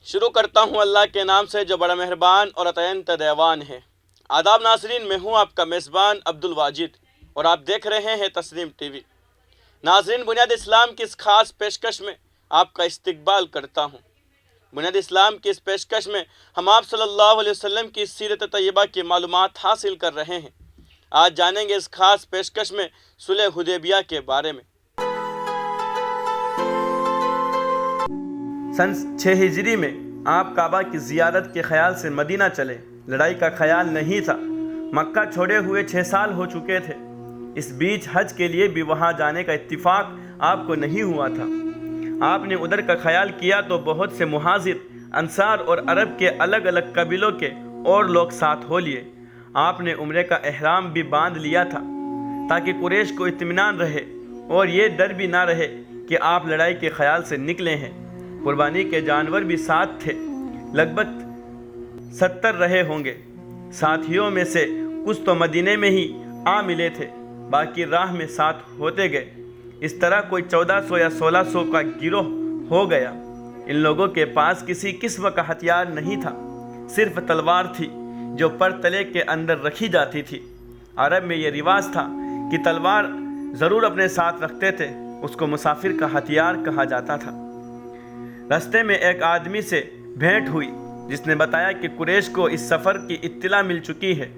شروع کرتا ہوں اللہ کے نام سے جو بڑا مہربان اور عطاء دیوان ہے۔ آداب ناظرین، میں ہوں آپ کا میزبان عبدالواجد اور آپ دیکھ رہے ہیں تسنیم ٹی وی۔ ناظرین، بنیاد اسلام کی اس خاص پیشکش میں آپ کا استقبال کرتا ہوں۔ بنیاد اسلام کی اس پیشکش میں ہم آپ صلی اللہ علیہ وسلم کی سیرت طیبہ کی معلومات حاصل کر رہے ہیں۔ آج جانیں گے اس خاص پیشکش میں صلح حدیبیہ کے بارے میں۔ سن 6 ہجری میں آپ کعبہ کی زیارت کے خیال سے مدینہ چلے۔ لڑائی کا خیال نہیں تھا۔ مکہ چھوڑے ہوئے 6 سال ہو چکے تھے۔ اس بیچ حج کے لیے بھی وہاں جانے کا اتفاق آپ کو نہیں ہوا تھا۔ آپ نے ادھر کا خیال کیا تو بہت سے مہاجر، انصار اور عرب کے الگ الگ قبیلوں کے اور لوگ ساتھ ہو لیے۔ آپ نے عمرے کا احرام بھی باندھ لیا تھا تاکہ قریش کو اطمینان رہے اور یہ ڈر بھی نہ رہے کہ آپ لڑائی کے خیال سے نکلے ہیں۔ قربانی کے جانور بھی ساتھ تھے، لگ بھگ 70 رہے ہوں گے۔ ساتھیوں میں سے کچھ تو مدینے میں ہی آ ملے تھے، باقی راہ میں ساتھ ہوتے گئے۔ اس طرح کوئی 1400 یا 1600 کا گروہ ہو گیا۔ ان لوگوں کے پاس کسی قسم کا ہتھیار نہیں تھا، صرف تلوار تھی جو پر تلے کے اندر رکھی جاتی تھی۔ عرب میں یہ رواج تھا کہ تلوار ضرور اپنے ساتھ رکھتے تھے، اس کو مسافر کا ہتھیار کہا جاتا تھا۔ راستے میں ایک آدمی سے بھیٹ ہوئی جس نے بتایا کہ قریش کو اس سفر کی اطلاع مل چکی ہے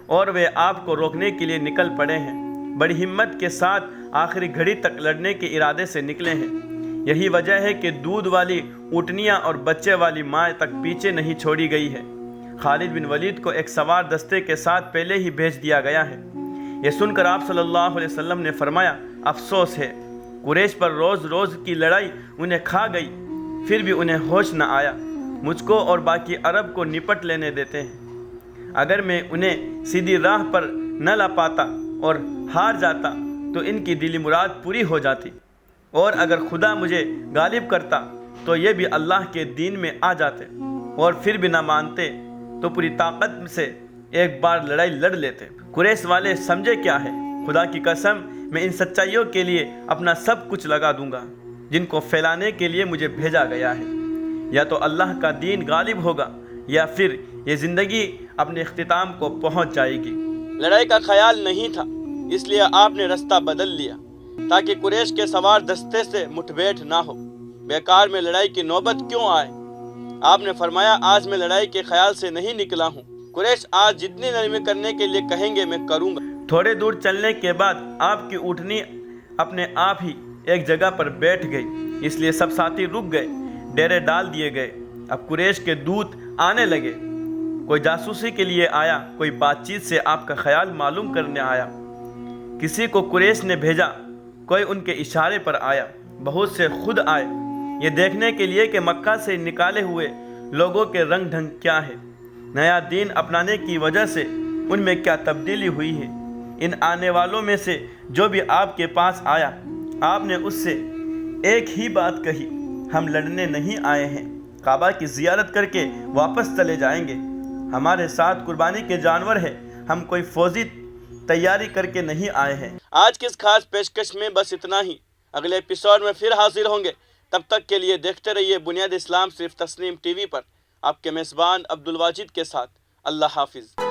اور وہ آپ کو روکنے کے لیے نکل پڑے ہیں۔ بڑی ہمت کے ساتھ آخری گھڑی تک لڑنے کے ارادے سے نکلے ہیں۔ یہی وجہ ہے کہ دودھ والی اونٹنیاں اور بچے والی ماں تک پیچھے نہیں چھوڑی گئی ہے۔ خالد بن ولید کو ایک سوار دستے کے ساتھ پہلے ہی بھیج دیا گیا ہے۔ یہ سن کر آپ صلی اللہ علیہ وسلم نے فرمایا، افسوس ہے، قریش پر روز روز کی لڑائی انہیں کھا گئی، پھر بھی انہیں ہوش نہ آیا۔ مجھ کو اور باقی عرب کو نپٹ لینے دیتے ہیں۔ اگر میں انہیں سیدھی راہ پر نہ لا پاتا اور ہار جاتا تو ان کی دلی مراد پوری ہو جاتی، اور اگر خدا مجھے غالب کرتا تو یہ بھی اللہ کے دین میں آ جاتے، اور پھر بھی نہ مانتے تو پوری طاقت سے ایک بار لڑائی لڑ لیتے۔ قریش والے سمجھے کیا ہے؟ خدا کی قسم، میں ان سچائیوں کے لیے اپنا سب کچھ لگا دوں گا جن کو پھیلانے کے لیے مجھے بھیجا گیا ہے۔ یا تو اللہ کا دین غالب ہوگا یا پھر یہ زندگی اپنے اختتام کو پہنچ جائے گی۔ لڑائی کا خیال نہیں تھا، اس لیے آپ نے راستہ بدل لیا تاکہ قریش کے سوار دستے سے مٹبھیڑ نہ ہو۔ بیکار میں لڑائی کی نوبت کیوں آئے؟ آپ نے فرمایا، آج میں لڑائی کے خیال سے نہیں نکلا ہوں۔ قریش آج جتنی نرمی کرنے کے لیے کہیں گے میں کروں گا۔ تھوڑے دور چلنے کے بعد آپ کی اونٹنی اپنے آپ ہی ایک جگہ پر بیٹھ گئی، اس لیے سب ساتھی رک گئے، ڈیرے ڈال دیے گئے۔ اب قریش کے دودھ آنے لگے، کوئی جاسوسی کے لیے آیا، کوئی بات چیت سے آپ کا خیال معلوم کرنے آیا۔ کسی کو قریش نے بھیجا، کوئی ان کے اشارے پر آیا، بہت سے خود آئے، یہ دیکھنے کے لیے کہ مکہ سے نکالے ہوئے لوگوں کے رنگ ڈھنگ کیا ہے، نیا دین اپنانے کی وجہ سے ان میں کیا تبدیلی ہوئی ہے۔ ان آنے والوں میں سے جو بھی آپ کے پاس آیا، آپ نے اس سے ایک ہی بات کہی، ہم لڑنے نہیں آئے ہیں، کعبہ کی زیارت کر کے واپس چلے جائیں گے۔ ہمارے ساتھ قربانی کے جانور ہے، ہم کوئی فوجی تیاری کر کے نہیں آئے ہیں۔ آج کی اس خاص پیشکش میں بس اتنا ہی۔ اگلے ایپیسوڈ میں پھر حاضر ہوں گے، تب تک کے لیے دیکھتے رہیے بنیاد اسلام صرف تسنیم ٹی وی پر، آپ کے میزبان عبدالواجد کے ساتھ۔ اللہ حافظ۔